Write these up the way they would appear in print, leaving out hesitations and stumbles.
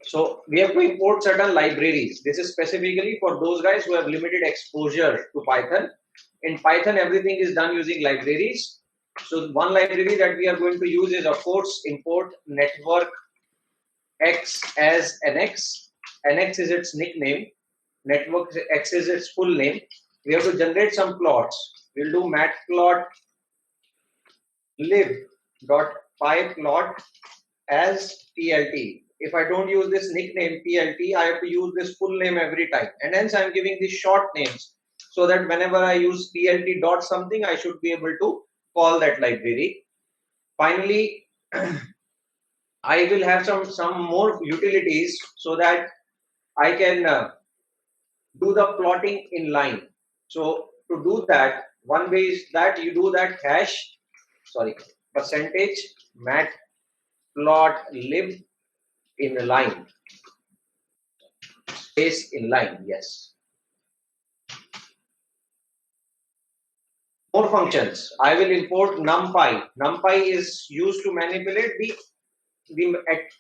So we have to import certain libraries. This is specifically for those guys who have limited exposure to Python. In Python, everything is done using libraries. So one library that we are going to use is, of course, import network X as NX. NX is its nickname. Network X is its full name. We have to generate some plots. We'll do matplot lib.pyplot as PLT. If I don't use this nickname PLT, I have to use this full name every time. And hence I'm giving these short names so that whenever I use PLT dot something, I should be able to call that library. Finally, I will have some more utilities so that I can do the plotting in line. So to do that, one way is that you do that percentage matplotlib in line, space in line, yes. More functions. I will import numpy. Numpy is used to manipulate the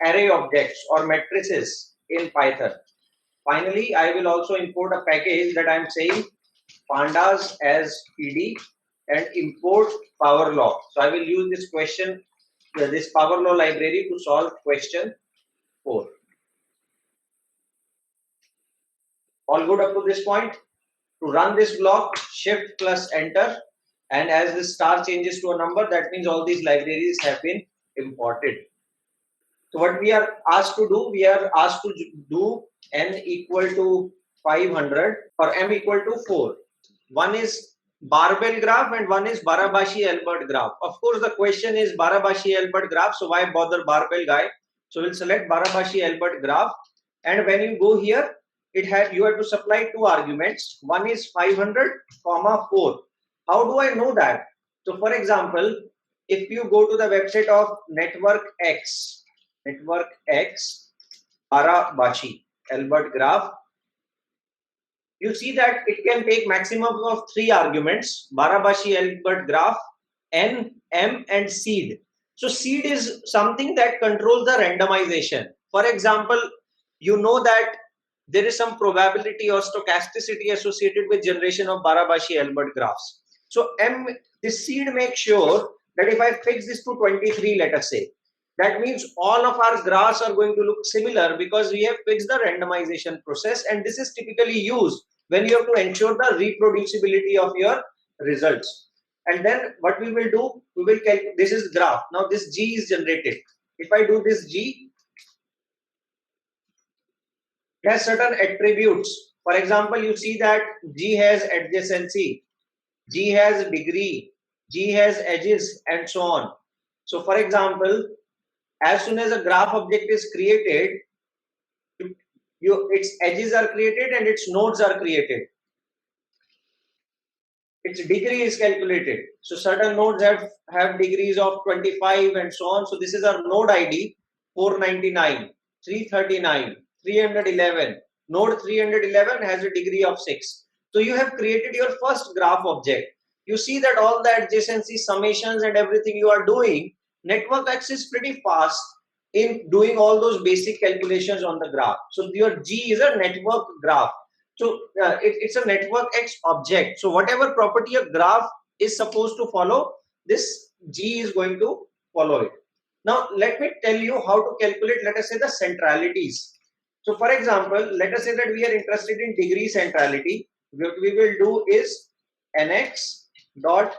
array objects or matrices in Python. Finally, I will also import a package that I'm saying pandas as pd and import powerlaw. So I will use this powerlaw library to solve question 4. All good up to this point? To run this block, shift plus enter, and as the star changes to a number, that means all these libraries have been imported. So what we are asked to do, we are asked to do n equal to 500 or m equal to 4. One is barbell graph and one is Barabashi-Albert graph. Of course, the question is Barabashi-Albert graph, so why bother barbell guy? So we'll select Barabashi-Albert graph, and when you go here, you have to supply two arguments. One is 500, 4. How do I know that? So for example, if you go to the website of Network X, Barabashi-Albert graph, you see that it can take maximum of 3 arguments: Barabashi-Albert graph, n, m, and seed. So seed is something that controls the randomization. For example, you know that there is some probability or stochasticity associated with generation of Barabashi-Albert graphs. So m, this seed makes sure that if I fix this to 23, let us say, that means all of our graphs are going to look similar because we have fixed the randomization process, and this is typically used when you have to ensure the reproducibility of your results. And then what we will do, we will calculate, this is graph. Now this G is generated. If I do this G, it has certain attributes. For example, you see that G has adjacency, G has degree, G has edges, and so on. So for example, as soon as a graph object is created, its edges are created and its nodes are created. Its degree is calculated. So certain nodes have degrees of 25 and so on. So this is our node ID 499, 339, 311. Node 311 has a degree of 6. So you have created your first graph object. You see that all the adjacency summations and everything you are doing, Network X is pretty fast in doing all those basic calculations on the graph. So your G is a network graph. So it's a Network X object. So whatever property a graph is supposed to follow, this G is going to follow it. Now let me tell you how to calculate, let us say, the centralities. So for example, let us say that we are interested in degree centrality. What we will do is nx dot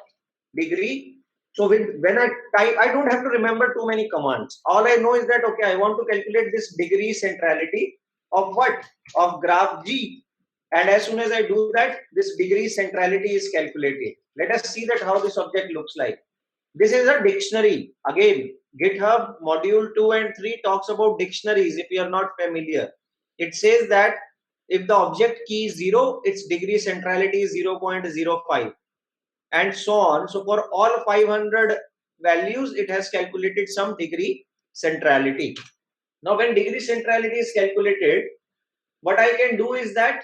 degree. So when I type, I don't have to remember too many commands. All I know is that, okay, I want to calculate this degree centrality of what? Of graph G. And as soon as I do that, this degree centrality is calculated. Let us see that how this object looks like. This is a dictionary. Again, GitHub module 2 and 3 talks about dictionaries if you are not familiar. It says that if the object key is 0, its degree centrality is 0.05 and so on. So for all 500 values, it has calculated some degree centrality. Now when degree centrality is calculated, what I can do is that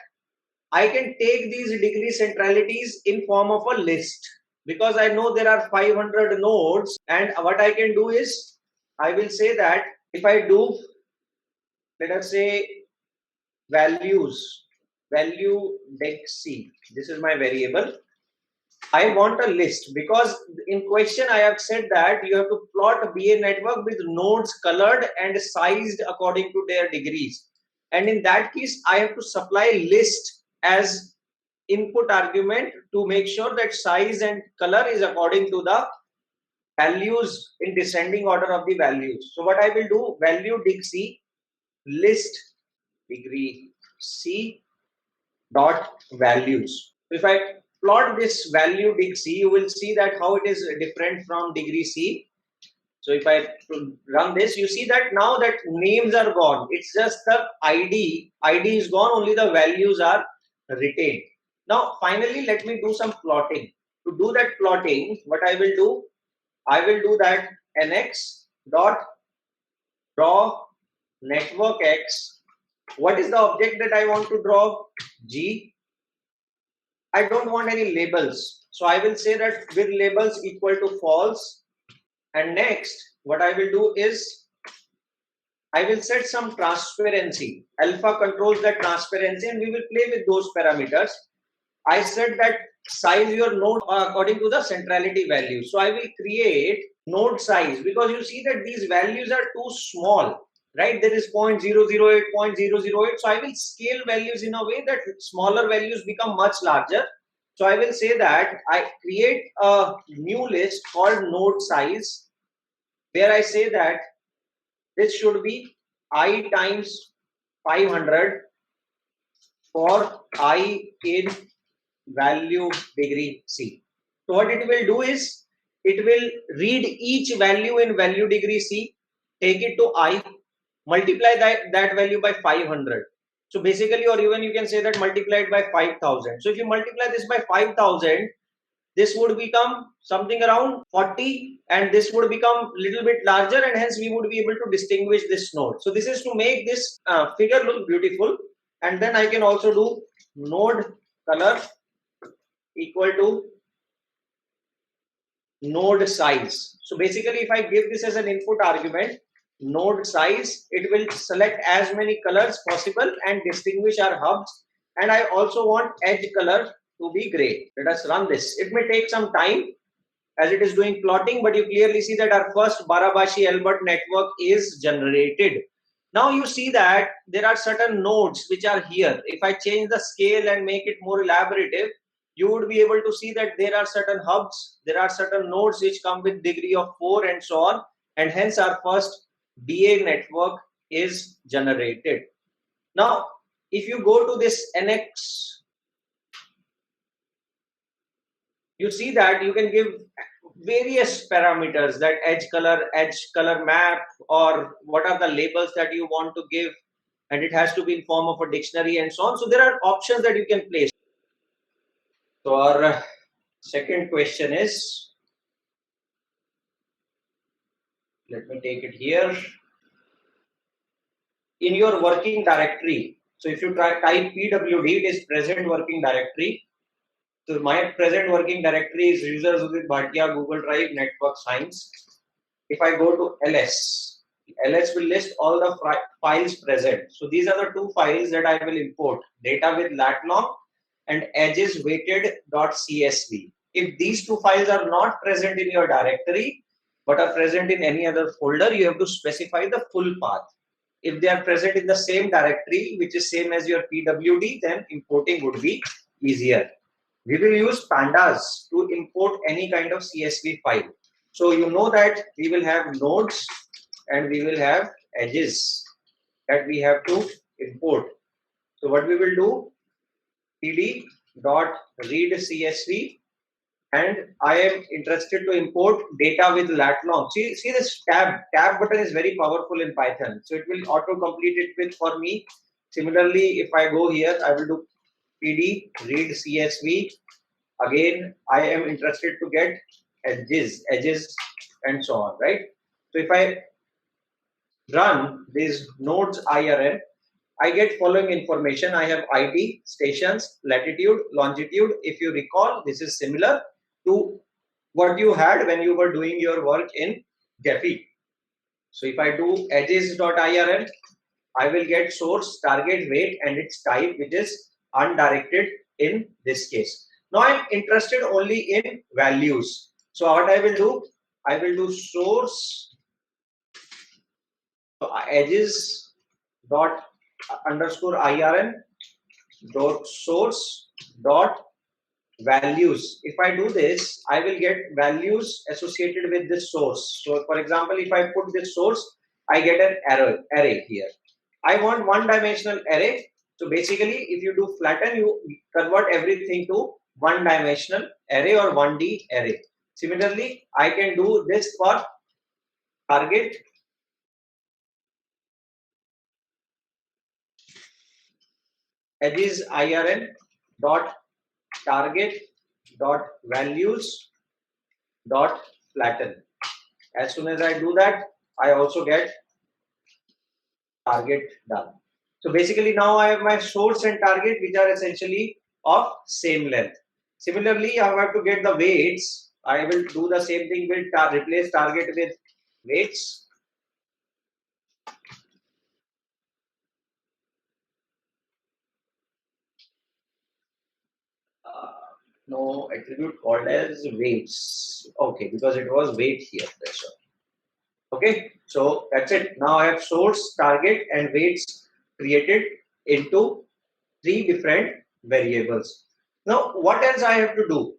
I can take these degree centralities in form of a list, because I know there are 500 nodes, and what I can do is I will say that if I do let us say values, value degc. This is my variable. I want a list because in question I have said that you have to plot a BA network with nodes colored and sized according to their degrees. And in that case, I have to supply list as input argument to make sure that size and color is according to the values in descending order of the values. So what I will do, value degc list degree C dot values. So if I plot this value degc, you will see that how it is different from degree C. So if I run this, you see that now that names are gone. It's just the ID. ID is gone, only the values are retained. Now finally, let me do some plotting. To do that plotting, what I will do, I will do that nx dot draw network x. What is the object that I want to draw? G. I don't want any labels. So I will say that with labels equal to false. And next, what I will do is I will set some transparency. Alpha controls that transparency and we will play with those parameters. I said that size your node according to the centrality value. So I will create node size because you see that these values are too small, right? There is 0.008, 0.008. So I will scale values in a way that smaller values become much larger. So I will say that I create a new list called node size where I say that this should be I times 500 for I in value degree C. So what it will do is it will read each value in value degree C, take it to I, multiply that value by 500. So basically, or even you can say that multiplied by 5,000. So if you multiply this by 5,000, this would become something around 40 and this would become little bit larger and hence we would be able to distinguish this node. So this is to make this figure look beautiful. And then I can also do node color equal to node size. So basically if I give this as an input argument, node size, it will select as many colors possible and distinguish our hubs. And I also want edge color to be gray. Let us run this. It may take some time as it is doing plotting, but you clearly see that our first Barabashi Albert network is generated. Now you see that there are certain nodes which are here. If I change the scale and make it more elaborative, you would be able to see that there are certain hubs, there are certain nodes which come with degree of 4 and so on, and hence our first BA network is generated. Now, if you go to this NX, you see that you can give various parameters, that edge color map, or what are the labels that you want to give, and it has to be in form of a dictionary and so on. So there are options that you can place. So our second question is, let me take it here. In your working directory, so if you type pwd, it is present working directory. So my present working directory is users with Bhatia, Google Drive, Network Science. If I go to ls, ls will list all the files present. So these are the two files that I will import: data with lat long and edges weighted.csv. If these two files are not present in your directory but are present in any other folder, you have to specify the full path. If they are present in the same directory, which is same as your pwd, then importing would be easier. We will use pandas to import any kind of CSV file. So you know that we will have nodes and we will have edges that we have to import. So what we will do, pd dot read CSV, and I am interested to import data with lat long. See this tab button is very powerful in Python. So it will auto complete it with for me. Similarly, if I go here, I will do pd read CSV. Again, I am interested to get edges and so on, right? So if I run these nodes IRN, I get following information. I have ID, stations, latitude, longitude. If you recall, this is similar to what you had when you were doing your work in Gephi. So if I do edges.irn, I will get source, target, weight, and its type, which is undirected in this case. Now I'm interested only in values. So what I will do source edges dot underscore IRN dot source dot values. If I do this, I will get values associated with this source. So for example, if I put this source, I get an array here. I want one-dimensional array. So basically, if you do flatten, you convert everything to one-dimensional array or 1D array. Similarly, I can do this for target edges IRN dot target dot values dot flatten. As soon as I do that, I also get target done. So basically now I have my source and target, which are essentially of same length. Similarly, I have to get the weights. I will do the same thing with replace target with weights. No attribute called as weights. Okay, because it was weight here. That's all. Okay, so that's it. Now I have source, target, and weights created into three different variables. Now, what else I have to do?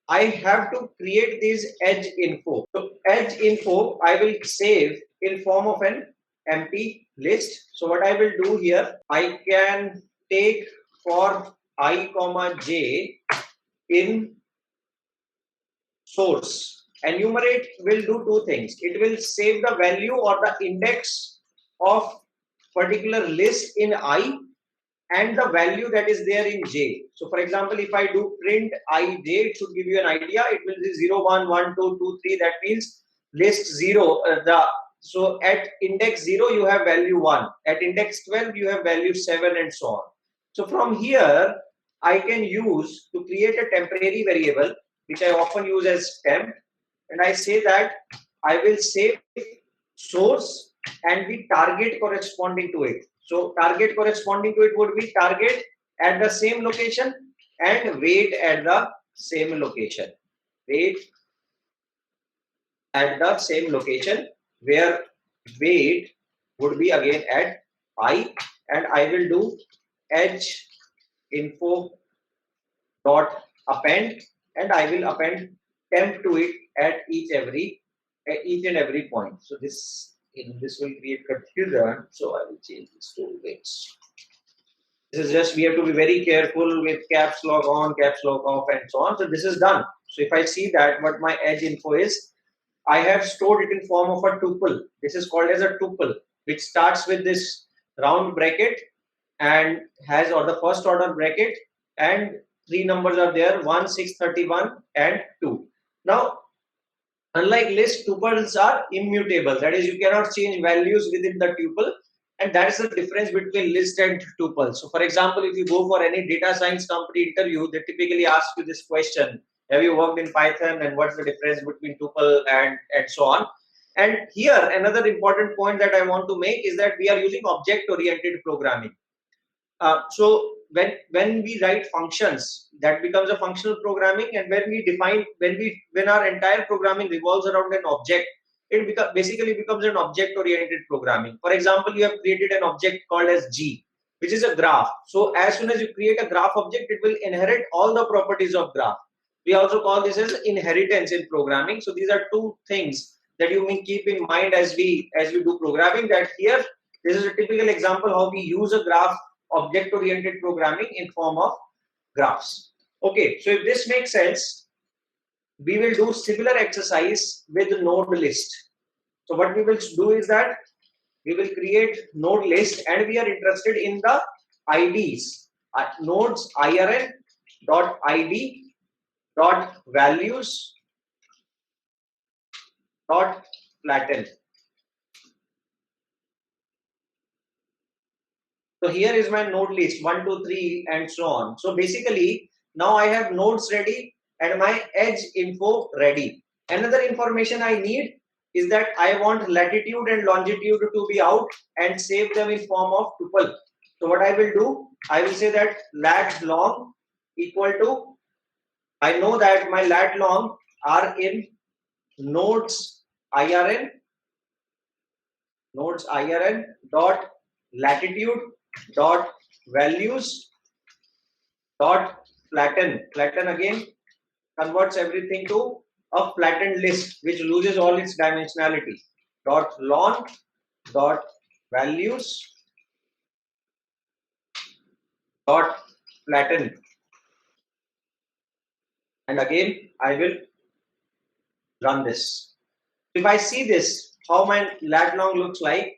I have to create these edge info. So edge info I will save in form of an empty list. So what I will do here, I can take for I comma j in source. Enumerate will do two things. It will save the value or the index of particular list in I and the value that is there in j. So for example, if I do print ij, it should give you an idea. It will be 0, 1, 1, 2, 2, 3. That means list 0. So at index 0, you have value 1. At index 12, you have value 7 and so on. So from here, I can use to create a temporary variable, which I often use as temp. And I say that I will save source and the target corresponding to it. So target corresponding to it would be target at the same location and weight at the same location. Weight at the same location, where weight would be again at I, and I will do edge info dot append, and I will append temp to it at each and every point. So this will create confusion. So I will change this to weights. This is just, we have to be very careful with caps lock on, caps lock off, and so on. So this is done. So if I see that what my edge info is, I have stored it in form of a tuple. This is called as a tuple, which starts with this round bracket and has, or the first order bracket, and three numbers are there, 1, 6, 31 and 2. Now, unlike list, tuples are immutable. That is, you cannot change values within the tuple, and that is the difference between list and tuple. So for example, if you go for any data science company interview, they typically ask you this question: have you worked in Python, and what's the difference between tuple and so on? And here another important point that I want to make is that we are using object oriented programming. So when we write functions, that becomes a functional programming, and when our entire programming revolves around an object, it basically becomes an object oriented programming. For example, you have created an object called as G, which is a graph. So as soon as you create a graph object, it will inherit all the properties of graph. We also call this as inheritance in programming. So these are two things that you may keep in mind as we do programming. That here, this is a typical example how we use a graph object oriented programming in form of graphs. Okay, so if this makes sense, we will do similar exercise with node list. So what we will do is that we will create node list, and we are interested in the IDs, nodes IRN dot ID dot values dot flatten. So here is my node list 1, 2, 3 and so on. So basically now I have nodes ready and my edge info ready. Another information I need is that I want latitude and longitude to be out and save them in form of tuple. So what I will do, I will say that lat long equal to, I know that my lat long are in nodes IRN, dot latitude dot values dot flatten again converts everything to a flattened list which loses all its dimensionality, dot lon dot values dot flatten, and again I will run this. If I see this, how my lat long looks like.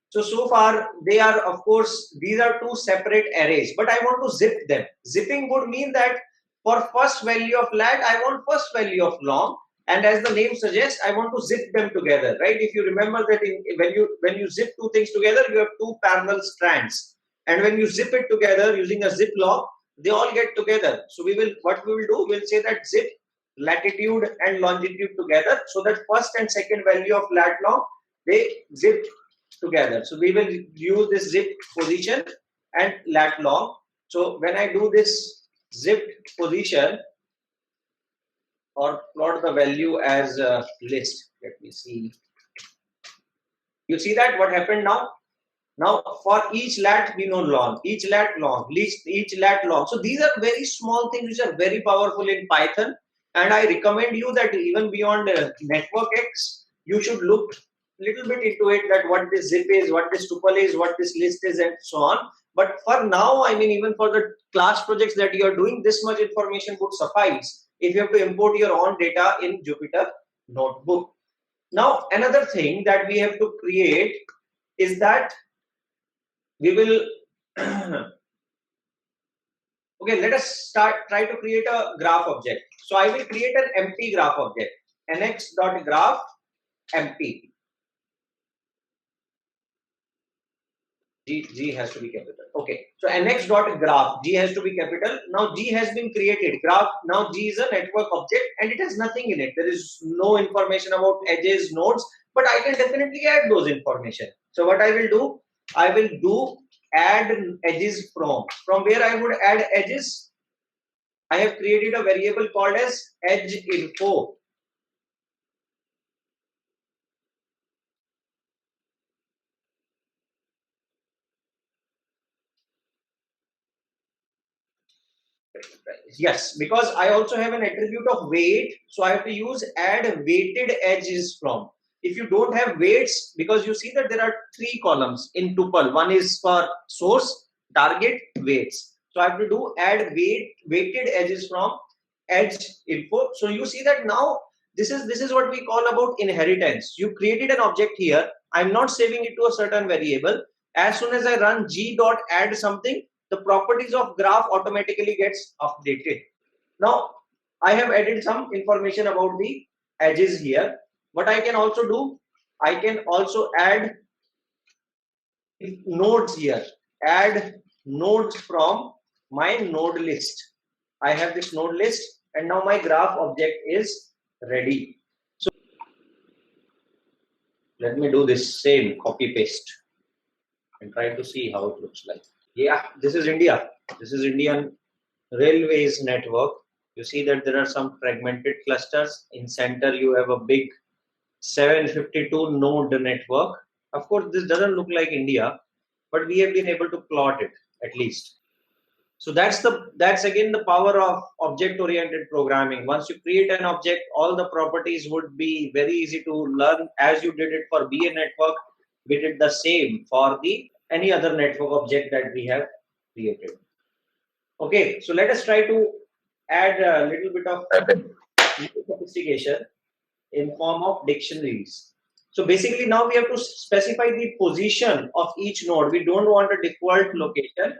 So far they are, of course, these are two separate arrays, but I want to zip them. Zipping would mean that for first value of lat, I want first value of long, and as the name suggests, I want to zip them together, right? If you remember that when you zip two things together, you have two parallel strands, and when you zip it together using a zip lock, they all get together. So what we will do, we'll say that zip latitude and longitude together, so that first and second value of lat long, they zip together. So we will use this zip position and lat long. So when I do this zip position or plot the value as a list, let me see. You see that what happened now? Now for each lat we know long, each lat long, each lat long. So these are very small things which are very powerful in Python. And I recommend you that even beyond NetworkX, you should look little bit into it, that what this zip is, what this tuple is, what this list is, and so on. But for now, I mean, even for the class projects that you are doing, this much information would suffice if you have to import your own data in Jupyter Notebook. Now, another thing that we have to create is that we will okay, let us try to create a graph object. So I will create an empty graph object, nx.graph empty. G has to be capital. Okay, so nx.graph, G has to be capital. Now G has been created. Graph, now G is a network object and it has nothing in it. There is no information about edges, nodes, but I can definitely add those information. So what I will do, I will do add edges from where I would add edges. I have created a variable called as edge info. Yes, because I also have an attribute of weight, so I have to use add weighted edges from. If you don't have weights, because you see that there are three columns in tuple. One is for source, target, weights. So I have to do add weighted edges from edge info. So you see that now this is what we call about inheritance. You created an object here. I'm not saving it to a certain variable. As soon as I run g.add something, the properties of graph automatically gets updated. Now I have added some information about the edges here. What I can also do, I can also add nodes here. Add nodes from my node list. I have this node list and now my graph object is ready. So let me do this same copy paste and try to see how it looks like. Yeah, this is India. This is Indian Railways network. You see that there are some fragmented clusters. In center, you have a big 752 node network. Of course, this doesn't look like India, but we have been able to plot it at least. So that's again the power of object-oriented programming. Once you create an object, all the properties would be very easy to learn. As you did it for BA network, we did the same for the any other network object that we have created. Okay, so let us try to add a little bit of sophistication in form of dictionaries. So basically now we have to specify the position of each node. We don't want a default location.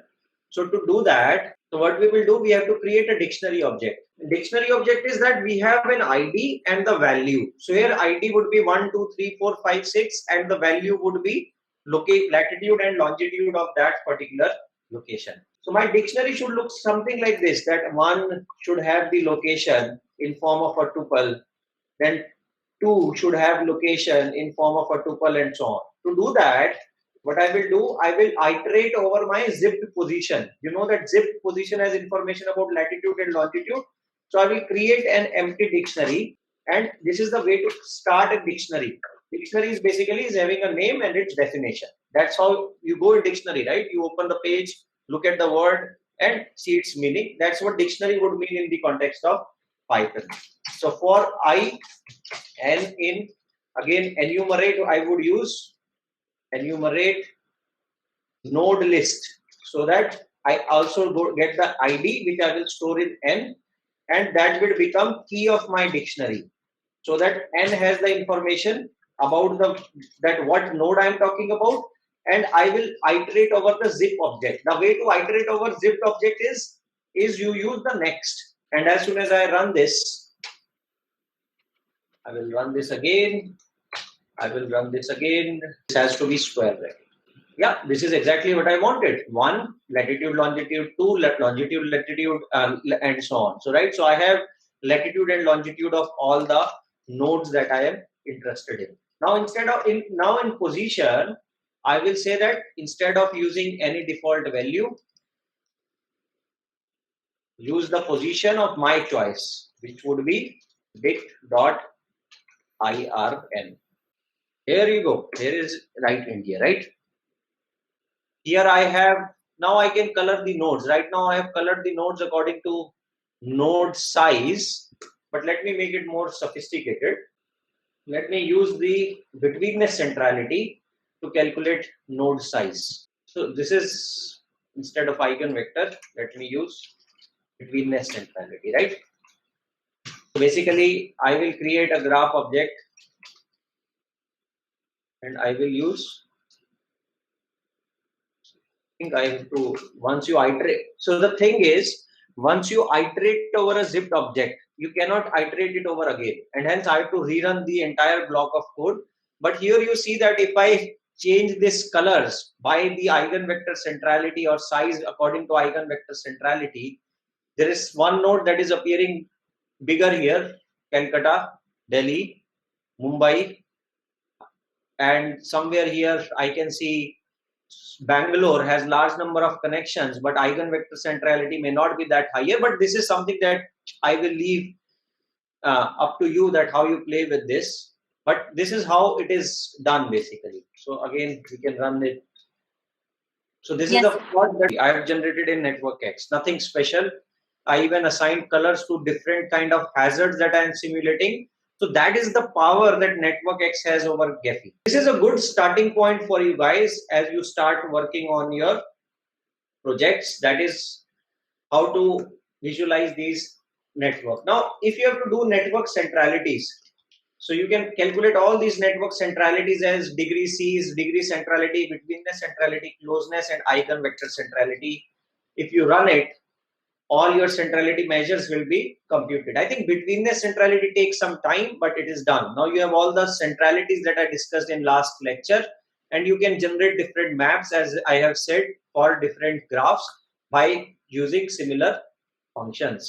So to do that, so what we will do, we have to create a dictionary object. Dictionary object is that we have an ID and the value. So here ID would be 1, 2, 3, 4, 5, 6 and the value would be latitude and longitude of that particular location. So my dictionary should look something like this, that one should have the location in form of a tuple, then 2 should have location in form of a tuple and so on. To do that, what I will do, I will iterate over my zipped position. You know that zipped position has information about latitude and longitude. So I will create an empty dictionary, and this is the way to start a dictionary. Dictionary is basically is having a name and its definition. That's how you go in dictionary, right? You open the page, look at the word, and see its meaning. That's what dictionary would mean in the context of Python. So for I and in again enumerate, I would use enumerate node list, so that I also get the ID which I will store in n, and that will become key of my dictionary, so that n has the information about that what node I am talking about, and I will iterate over the zip object. The way to iterate over zip object is you use the next, and as soon as I run this, I will run this again. I will run this again. This has to be square bracket. Yeah, this is exactly what I wanted. 1, latitude, longitude, 2, longitude, latitude, and so on. So, right, so I have latitude and longitude of all the nodes that I am interested in. Now, in position, I will say that instead of using any default value, use the position of my choice, which would be dict.irn. Here you go. Here is right India, right? Here I have, now I can color the nodes. Right now I have colored the nodes according to node size, but let me make it more sophisticated. Let me use the betweenness centrality to calculate node size. So this is, instead of eigenvector, let me use betweenness centrality, right? So basically I will create a graph object, and I will use, I have to, once you iterate. So the thing is, once you iterate over a zipped object, you cannot iterate it over again, and hence I have to rerun the entire block of code. But here you see that if I change this colors by the eigenvector centrality or size according to eigenvector centrality, there is one node that is appearing bigger here: Calcutta, Delhi, Mumbai, and somewhere here I can see Bangalore has large number of connections, but eigenvector centrality may not be that higher. But this is something that I will leave up to you, that how you play with this. But this is how it is done basically. So again, we can run it. So this is the plot that I have generated in NetworkX. Nothing special. I even assigned colors to different kind of hazards that I am simulating. So that is the power that NetworkX has over Gephi. This is a good starting point for you guys as you start working on your projects. That is how to visualize these network. Now, if you have to do network centralities, so you can calculate all these network centralities as degree C's, degree centrality, betweenness centrality, closeness, and eigenvector centrality. If you run it, all your centrality measures will be computed. I think betweenness centrality takes some time, but it is done. Now you have all the centralities that I discussed in last lecture, and you can generate different maps, as I have said, for different graphs by using similar functions.